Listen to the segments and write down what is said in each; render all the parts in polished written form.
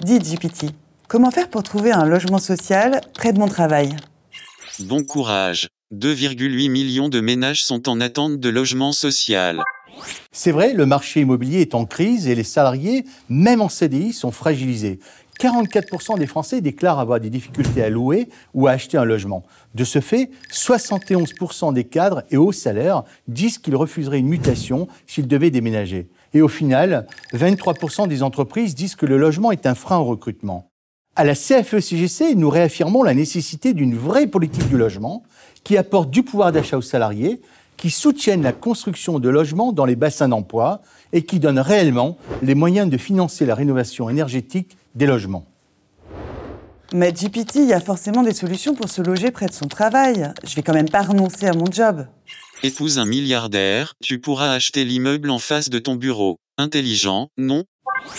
Dis GPT, comment faire pour trouver un logement social près de mon travail? Bon courage. 2,8 millions de ménages sont en attente de logement social. C'est vrai, le marché immobilier est en crise et les salariés, même en CDI, sont fragilisés. 44% des Français déclarent avoir des difficultés à louer ou à acheter un logement. De ce fait, 71% des cadres et hauts salaires disent qu'ils refuseraient une mutation s'ils devaient déménager. Et au final, 23% des entreprises disent que le logement est un frein au recrutement. À la CFE-CGC, nous réaffirmons la nécessité d'une vraie politique du logement qui apporte du pouvoir d'achat aux salariés, qui soutienne la construction de logements dans les bassins d'emploi et qui donne réellement les moyens de financer la rénovation énergétique des logements. Mais GPT, il y a forcément des solutions pour se loger près de son travail. Je vais quand même pas renoncer à mon job. Épouse un milliardaire, tu pourras acheter l'immeuble en face de ton bureau. Intelligent, non?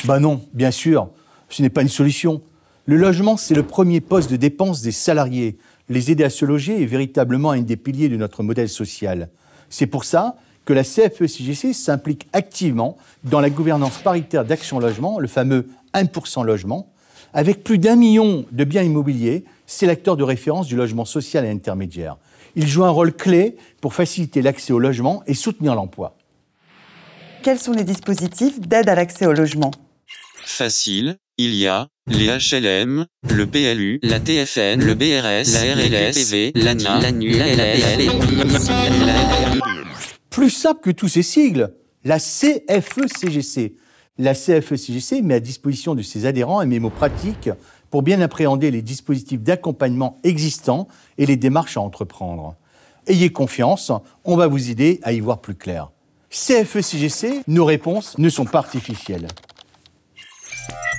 Bah non, bien sûr, ce n'est pas une solution. Le logement, c'est le premier poste de dépense des salariés. Les aider à se loger est véritablement un des piliers de notre modèle social. C'est pour ça que la CFE-CGC s'implique activement dans la gouvernance paritaire d'Action Logement, le fameux 1% logement. Avec plus d'1 million de biens immobiliers, c'est l'acteur de référence du logement social et intermédiaire. Il joue un rôle clé pour faciliter l'accès au logement et soutenir l'emploi. Quels sont les dispositifs d'aide à l'accès au logement? Facile, il y a les HLM, le PLU, la TFN, le BRS, la RLS, le PV, l'ANA, l'ANU, la LAPF. Plus simple que tous ces sigles, la CFE-CGC. La CFE-CGC met à disposition de ses adhérents un mémo pratique pour bien appréhender les dispositifs d'accompagnement existants et les démarches à entreprendre. Ayez confiance, on va vous aider à y voir plus clair. CFE-CGC, nos réponses ne sont pas artificielles.